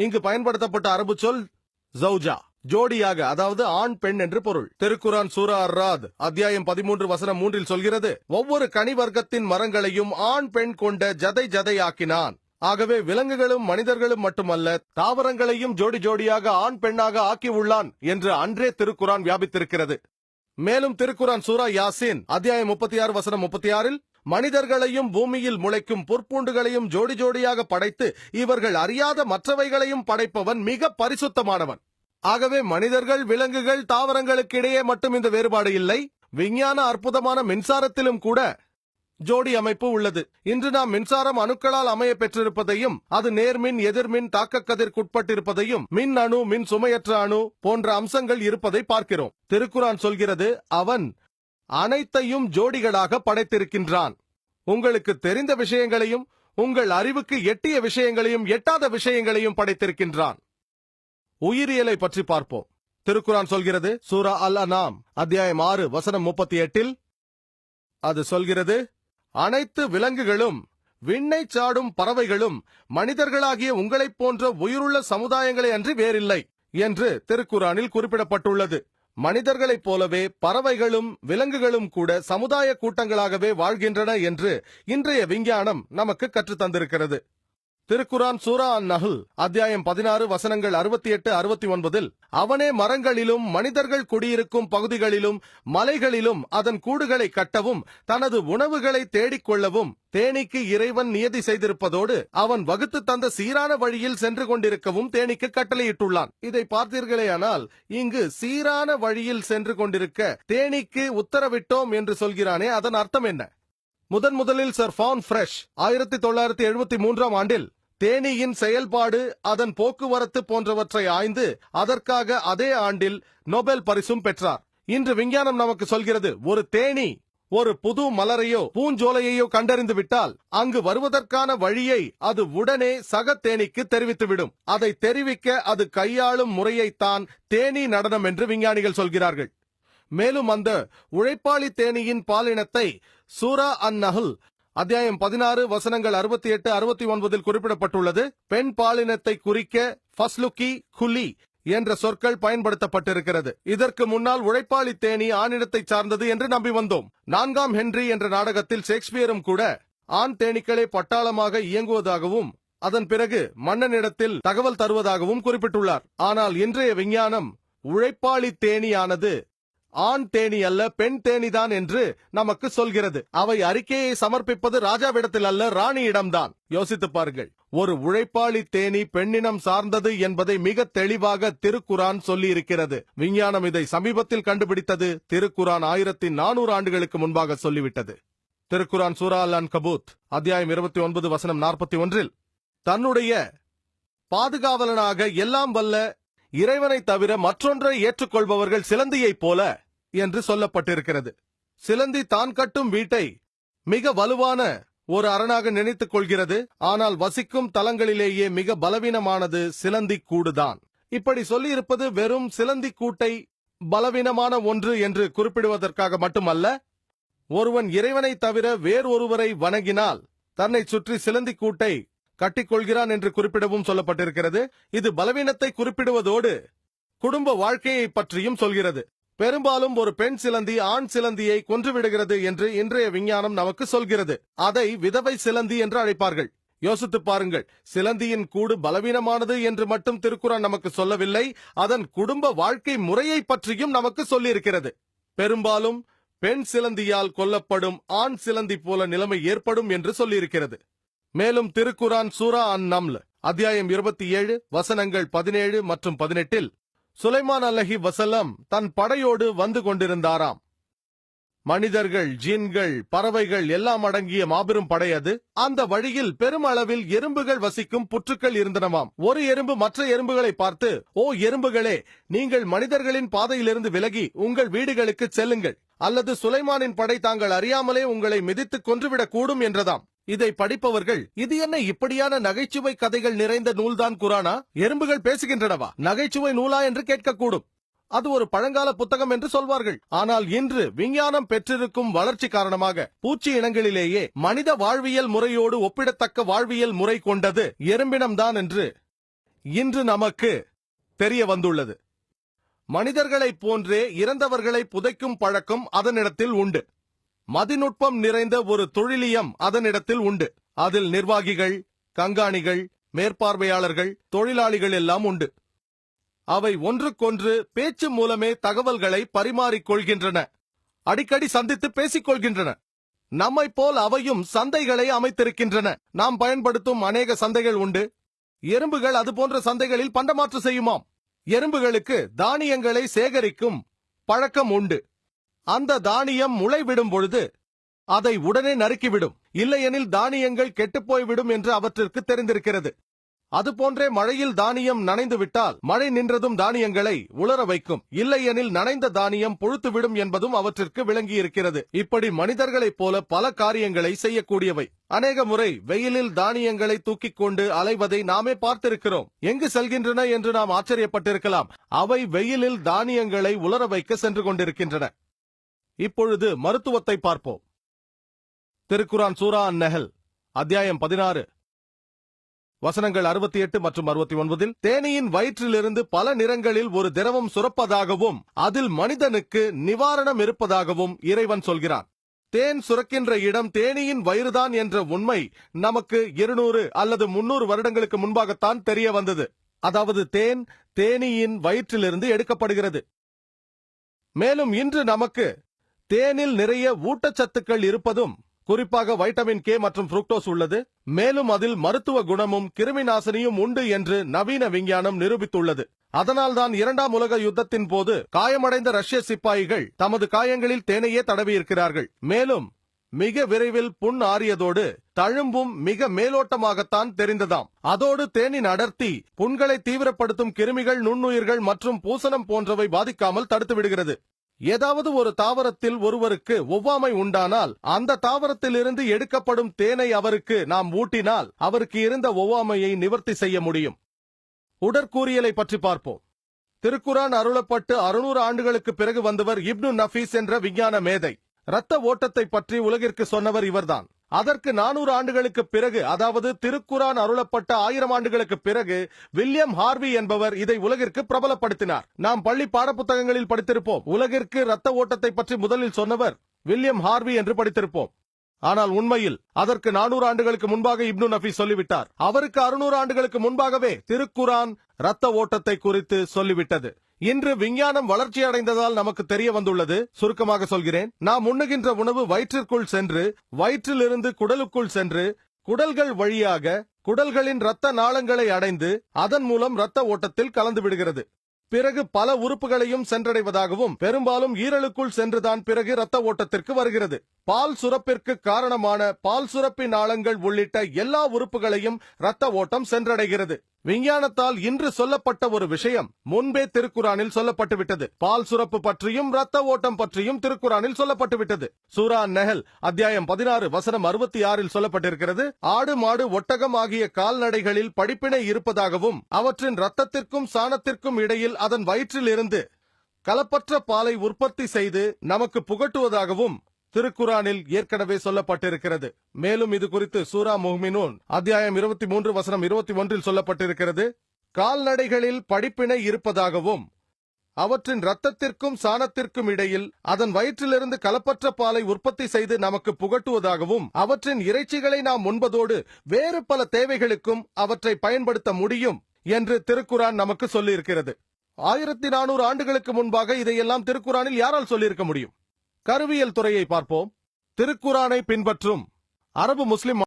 இங்கு பயன்படுத்தப்பட்ட அரபு சொல் ஜௌஜா, ஜோடியாக, அதாவது ஆண் பெண் என்று பொருள். திருக்குரான் சூரா அர்-ராத் அத்தியாயம் 13 வசனம் 3 சொல்கிறது, ஒவ்வொரு கனி வர்க்கத்தின் மரங்களையும் ஆண் பெண் கொண்ட ஜதை ஜதையாக்கினான். ஆகவே விலங்குகளும் மனிதர்களும் மட்டுமல்ல, தாவரங்களையும் ஜோடி ஜோடியாக ஆண் பெண்ணாக ஆக்கி உள்ளான் என்று அன்றே திருக்குரான் வியாபித்திருக்கிறது. மேலும் திருக்குரான் சூரா யாசின் அத்தியாயம் 36 வசனம் 36 மனிதர்களையும் பூமியில் முளைக்கும் புற்பூண்டுகளையும் ஜோடி ஜோடியாக படைத்து இவர்கள் அறியாத மற்றவைகளையும் படைப்பவன் மிக பரிசுத்தமானவன். ஆகவே மனிதர்கள், விலங்குகள், தாவரங்களுக்கு இடையே மட்டும் இந்த வேறுபாடு இல்லை. விஞ்ஞான அற்புதமான மின்சாரத்திலும் கூட ஜோடி அமைப்பு உள்ளது. இன்று நாம் மின்சாரம் அணுக்களால் அமைய பெற்றிருப்பதையும், அது நேர்மின், எதிர்மின், தாக்கக்கதிர்க்குட்பட்டிருப்பதையும், மின் அணு, மின் சுமையற்ற அணு போன்ற அம்சங்கள் இருப்பதை பார்க்கிறோம். திருக்குரான் சொல்கிறது, அவன் அனைத்தையும் ஜோடிகளாக படைத்திருக்கின்றான். உங்களுக்கு தெரிந்த விஷயங்களையும், உங்கள் அறிவுக்கு எட்டிய விஷயங்களையும், எட்டாத விஷயங்களையும் படைத்திருக்கின்றான். உயிரியலை பற்றி பார்ப்போம். திருக்குரான் சொல்கிறது, சூரா அல்-அனாம் அத்தியாயம் 6 வசனம் 38 அது சொல்கிறது, அனைத்து விலங்குகளும், விண்ணை சாடும் பறவைகளும் மனிதர்களாகிய உங்களைப் போன்ற உயிருள்ள சமுதாயங்களை அன்றி வேறில்லை என்று திருக்குரானில் குறிப்பிடப்பட்டுள்ளது. மனிதர்களைப் போலவே பறவைகளும் விலங்குகளும் கூட சமுதாய கூட்டங்களாகவே வாழ்கின்றன என்று இன்றைய விஞ்ஞானம் நமக்கு கற்றுத் தந்திருக்கிறது. திருக்குரான் சூரா அன்-நஹ்ல் அத்தியாயம் 16 வசனங்கள் 68, 69 அவனே மரங்களிலும் மனிதர்கள் குடியிருக்கும் பகுதிகளிலும் மலைகளிலும் அதன் கூடுகளை கட்டவும் தனது உணவுகளை தேடிக்கொள்ளவும் தேனீக்கு இறைவன் நியதி செய்திருப்பதோடு அவன் வகுத்து தந்த சீரான வழியில் சென்று கொண்டிருக்கவும் தேனீக்கு கட்டளையிட்டுள்ளான். இதை பார்த்தீர்களேயானால் இங்கு சீரான வழியில் சென்று கொண்டிருக்க தேனீக்கு உத்தரவிட்டோம் என்று சொல்கிறானே, அதன் அர்த்தம் என்ன? முதலில் சர் ஃபான் ஃப்ரெஷ் 1973 ஆண்டில் தேனீயின் செயல்பாடு, அதன் போக்குவரத்து போன்றவற்றை ஆய்ந்து அதற்காக அதே ஆண்டில் நோபல் பரிசும் பெற்றார். இன்று விஞ்ஞானம் நமக்கு சொல்கிறது, ஒரு தேனீ ஒரு புது மலரையோ பூஞ்சோலையோ கண்டறிந்து விட்டால் அங்கு வருவதற்கான வழியை அது உடனே சக தேனீக்கு தெரிவித்துவிடும். அதை தெரிவிக்க அது கையாளும் முறையைத்தான் தேனீ நடனம் என்று விஞ்ஞானிகள் சொல்கிறார்கள். மேலும் அந்த உழைப்பாளி தேனீயின் பாலினத்தை சூரா அன்-நஹ்ல் அத்தியாயம் 16 வசனங்கள் 68, 69 குறிப்பிடப்பட்டுள்ளது. பெண் பாலினத்தை குறிக்க ஃபஸ்லுகி, குலி என்ற சொற்கள் பயன்படுத்தப்பட்டிருக்கிறது. இதற்கு முன்னால் உழைப்பாளி தேனி ஆணினத்தை சார்ந்தது என்று நம்பி வந்தோம். 4ஆம் ஹென்றி என்ற நாடகத்தில் ஷேக்ஸ்பியரும் கூட ஆண் தேனீக்களே பட்டாளமாக இயங்குவதாகவும் அதன் பிறகு மன்னனிடத்தில் தகவல் தருவதாகவும் குறிப்பிட்டுள்ளார். ஆனால் இன்றைய விஞ்ஞானம் உழைப்பாளி தேனியானது ஆண் தேனி அல்ல, பெண் தேனிதான் என்று நமக்கு சொல்கிறது. அவை அறிக்கையை சமர்ப்பிப்பது ராஜாவிடத்தில் அல்ல, ராணியிடம்தான். யோசித்து பாருங்கள், ஒரு உழைப்பாளி தேனி பெண்ணினம் சார்ந்தது என்பதை மிக தெளிவாக திருக்குரான் சொல்லி இருக்கிறது. விஞ்ஞானம் இதை சமீபத்தில் கண்டுபிடித்தது. திருக்குரான் 1400 ஆண்டுகளுக்கு முன்பாக சொல்லிவிட்டது. திருக்குரான் சூரா அல்-அன்கபூத் அத்தியாயம் 29 வசனம் 41 தன்னுடைய பாதுகாவலனாக எல்லாம் வல்ல இறைவனை தவிர மற்றொன்றை ஏற்றுக்கொள்பவர்கள் சிலந்தியைப் போல என்று சொல்லப்பட்டிருக்கிறது. சிலந்தி தான் கட்டும் வீட்டை மிக வலுவான ஒரு அரணாக நினைத்துக் கொள்கிறது. ஆனால் வசிக்கும் தலங்களிலேயே மிக பலவீனமானது சிலந்தி கூடுதான். இப்படி சொல்லி இருப்பது வெறும் சிலந்தி கூட்டை பலவீனமான ஒன்று என்று குறிப்பிடுவதற்காக மட்டுமல்ல, ஒருவன் இறைவனை தவிர வேறொருவரை வணங்கினால் தன்னை சுற்றி சிலந்தி கூட்டை கட்டிக்கொள்கிறான் என்று குறிப்பிடவும் சொல்லப்பட்டிருக்கிறது. இது பலவீனத்தை குறிப்பிடுவதோடு குடும்ப வாழ்க்கையை பற்றியும் சொல்கிறது. பெரும்பாலும் ஒரு பெண் சிலந்தி ஆண் சிலந்தியை கொன்றுவிடுகிறது என்று இன்றைய விஞ்ஞானம் நமக்கு சொல்கிறது. அதை விதவை சிலந்தி என்று அழைப்பார்கள். யோசித்து பாருங்கள், சிலந்தியின் கூடு பலவீனமானது என்று மட்டும் திருக்குரான் நமக்கு சொல்லவில்லை, அதன் குடும்ப வாழ்க்கை முறையை பற்றியும் நமக்கு சொல்லியிருக்கிறது. பெரும்பாலும் பெண் சிலந்தியால் கொல்லப்படும் ஆண் சிலந்தி போல நிலைமை ஏற்படும் என்று சொல்லியிருக்கிறது. மேலும் திருக்குரான் சூரா அன்-நம்ல் அத்தியாயம் 27 வசனங்கள் 17 மற்றும் 18 சுலைமான் அலைஹி வஸல்லம் தன் படையோடு வந்து கொண்டிருந்தாராம். மனிதர்கள், ஜின்கள், பறவைகள் எல்லாம் அடங்கிய மாபெரும் படை அது. அந்த வழியில் பெருமளவில் எறும்புகள் வசிக்கும் புற்றுக்கள் இருந்தனவாம். ஒரு எறும்பு மற்ற எறும்புகளை பார்த்து, ஓ எறும்புகளே, நீங்கள் மனிதர்களின் பாதையிலிருந்து விலகி உங்கள் வீடுகளுக்கு செல்லுங்கள், அல்லது சுலைமானின் படை தாங்கள் அறியாமலே உங்களை மிதித்து கொன்றுவிடக் கூடும் என்றதாம். இதை படிப்பவர்கள், இது என்ன இப்படியான நகைச்சுவை கதைகள் நிறைந்த நூல்தான் குரானா? எறும்புகள் பேசுகின்றனவா? நகைச்சுவை நூலா என்று கேட்கக்கூடும். அது ஒரு பழங்கால புத்தகம் என்று சொல்வார்கள். ஆனால் இன்று விஞ்ஞானம் பெற்றிருக்கும் வளர்ச்சி காரணமாக பூச்சி இனங்களிலேயே மனித வாழ்வியல் முறையோடு ஒப்பிடத்தக்க வாழ்வியல் முறை கொண்டது எறும்பினம்தான் என்று இன்று நமக்கு தெரிய வந்துள்ளது. மனிதர்களைப் போன்றே இறந்தவர்களை புதைக்கும் பழக்கம் அதனிடத்தில் உண்டு. மதிநுட்பம் நிறைந்த ஒரு தொழிலியம் அதனிடத்தில் உண்டு. அதில் நிர்வாகிகள், கண்காணிகள், மேற்பார்வையாளர்கள், தொழிலாளிகள் எல்லாம் உண்டு. அவை ஒன்றுக்கொன்று பேச்சு மூலமே தகவல்களை பரிமாறிக்கொள்கின்றன. அடிக்கடி சந்தித்து பேசிக் கொள்கின்றன. நம்மை போல் அவையும் சந்தைகளை அமைத்திருக்கின்றன. நாம் பயன்படுத்தும் அநேக சந்தைகள் உண்டு. எறும்புகள் அதுபோன்ற சந்தைகளில் பண்டமாற்று செய்யுமாம். எறும்புகளுக்கு தானியங்களை சேகரிக்கும் பழக்கம் உண்டு. அந்த தானியம் முளைவிடும் பொழுது அதை உடனே நறுக்கிவிடும். இல்லையெனில் தானியங்கள் கெட்டுப்போய்விடும் என்று அவற்றிற்கு தெரிந்திருக்கிறது. அதுபோன்றே மழையில் தானியம் நனைந்து விட்டால் மழை நின்றதும் தானியங்களை உலர வைக்கும். இல்லையெனில் நனைந்த தானியம் புழுத்துவிடும் என்பதும் அவற்றிற்கு விளங்கியிருக்கிறது. இப்படி மனிதர்களைப் போல பல காரியங்களை செய்யக்கூடியவை. அநேக முறை வெயிலில் தானியங்களை தூக்கிக் கொண்டு அலைவதை நாமே பார்த்திருக்கிறோம். எங்கு செல்கின்றன என்று நாம் ஆச்சரியப்பட்டிருக்கலாம். அவை வெயிலில் தானியங்களை உலர வைக்க சென்று கொண்டிருக்கின்றன. இப்பொழுது மருத்துவத்தை பார்ப்போம். திருக்குரான் சூரா அன்-நஹல் அத்தியாயம் 16 வசனங்கள் 68 மற்றும் 69. தேனீயின் வயிற்றிலிருந்து பல நிறங்களில் ஒரு திரவம் சுரப்பதாகவும் அதில் மனிதனுக்கு நிவாரணம் இருப்பதாகவும் இறைவன் சொல்கிறான். தேன் சுரக்கின்ற இடம் தேனீயின் வயிறுதான் என்ற உண்மை நமக்கு 200 அல்லது 300 வருடங்களுக்கு முன்பாகத்தான் தெரிய வந்தது. அதாவது தேன் தேனீயின் வயிற்றிலிருந்து எடுக்கப்படுகிறது. மேலும் இன்று நமக்கு தேனில் நிறைய ஊட்டச்சத்துக்கள் இருப்பதும், குறிப்பாக வைட்டமின் கே மற்றும் புரூக்டோஸ் உள்ளது. மேலும் அதில் மருத்துவ குணமும் கிருமி நாசினியும் உண்டு என்று நவீன விஞ்ஞானம் நிரூபித்துள்ளது. அதனால்தான் 2ஆம் உலக யுத்தத்தின் போது காயமடைந்த ரஷ்ய சிப்பாய்கள் தமது காயங்களில் தேனையே தடவியிருக்கிறார்கள். மேலும் மிக விரைவில் புண் ஆறியதோடு தழும்பும் மிக மேலோட்டமாகத்தான் தெரிந்ததாம். அதோடு தேனின் அடர்த்தி புண்களை தீவிரப்படுத்தும் கிருமிகள், நுண்ணுயிர்கள் மற்றும் பூசணம் போன்றவை பாதிக்காமல் தடுத்து விடுகிறது. ஏதாவது ஒரு தாவரத்தில் ஒருவருக்கு ஒவ்வாமை உண்டானால் அந்த தாவரத்திலிருந்து எடுக்கப்படும் தேனை அவருக்கு நாம் ஊட்டினால் அவருக்கு இருந்த ஒவ்வாமையை நிவர்த்தி செய்ய முடியும். உடற்கூறியலை பற்றி பார்ப்போம். திருக்குரான் அருளப்பட்டு 600 ஆண்டுகளுக்கு பிறகு வந்தவர் இப்னு நஃபீஸ் என்ற விஞ்ஞான மேதை. இரத்த ஓட்டத்தை பற்றி உலகிற்கு சொன்னவர் இவர்தான். அதற்கு 400 ஆண்டுகளுக்கு பிறகு, அதாவது திருக்குரான் அருளப்பட்ட 1000 ஆண்டுகளுக்கு பிறகு வில்லியம் ஹார்வி என்பவர் இதை உலகிற்கு பிரபலப்படுத்தினார். நாம் பள்ளி பாடப்புத்தகங்களில் படித்திருப்போம். உலகிற்கு இரத்த ஓட்டத்தை பற்றி முதலில் சொன்னவர் வில்லியம் ஹார்வி என்று படித்திருப்போம். ஆனால் உண்மையில் அதற்கு 400 ஆண்டுகளுக்கு முன்பாக இப்னு நஃபீஸ் சொல்லிவிட்டார். அவருக்கு 600 ஆண்டுகளுக்கு முன்பாகவே திருக்குரான் இரத்த ஓட்டத்தை குறித்து சொல்லிவிட்டது. இன்று விஞ்ஞானம் வளர்ச்சி அடைந்ததால் நமக்கு தெரிய வந்துள்ளது. சுருக்கமாக சொல்கிறேன். நாம் உண்ணுகின்ற உணவு வயிற்றிற்குள் சென்று வயிற்றிலிருந்து குடலுக்குள் சென்று குடல்கள் வழியாக குடல்களின் இரத்த நாளங்களை அடைந்து அதன் மூலம் இரத்த ஓட்டத்தில் கலந்து விடுகிறது. பிறகு பல உறுப்புகளையும் சென்றடைவதாகவும் பெரும்பாலும் ஈரலுக்குள் சென்றுதான் பிறகு இரத்த ஓட்டத்திற்கு வருகிறது. பால் சுரப்பிற்கு காரணமான பால் சுரப்பி நாளங்கள் உள்ளிட்ட எல்லா உறுப்புகளையும் இரத்த ஓட்டம் சென்றடைகிறது. விஞ்ஞானத்தால் இன்று சொல்லப்பட்ட ஒரு விஷயம் முன்பே திருக்குரானில் சொல்லப்பட்டு விட்டது. பால் சுரப்பு பற்றியும் இரத்த ஓட்டம் பற்றியும் திருக்குரானில் சொல்லப்பட்டு விட்டது. சூரா அன்-நஹல் அத்தியாயம் 16 வசனம் 66 சொல்லப்பட்டிருக்கிறது. ஆடு, மாடு, ஒட்டகம் ஆகிய கால்நடைகளில் படிப்பினை இருப்பதாகவும் அவற்றின் இரத்தத்திற்கும் சாணத்திற்கும் இடையில் அதன் வயிற்றில் இருந்து கலப்பற்ற பாலை உற்பத்தி செய்து நமக்கு புகட்டுவதாகவும் திருக்குரானில் ஏற்கனவே சொல்லப்பட்டிருக்கிறது. மேலும் இது குறித்து சூரா முஹ்மினூன் அத்தியாயம் 23 வசனம் 21 சொல்லப்பட்டிருக்கிறது. கால்நடைகளில் படிப்பினை இருப்பதாகவும் அவற்றின் இரத்தத்திற்கும் சாணத்திற்கும் இடையில் அதன் வயிற்றிலிருந்து கலப்பற்ற பாலை உற்பத்தி செய்து நமக்கு புகட்டுவதாகவும் அவற்றின் இறைச்சிகளை நாம் உண்பதோடு வேறு பல தேவைகளுக்கும் அவற்றை பயன்படுத்த முடியும் என்று திருக்குரான் நமக்கு சொல்லியிருக்கிறது. 1400 ஆண்டுகளுக்கு முன்பாக இதையெல்லாம் திருக்குரானில் யாரால் சொல்லியிருக்க முடியும்? கருவியல் துறையை பார்ப்போம். திருக்குரானை பின்பற்றும் அரபு முஸ்லிம்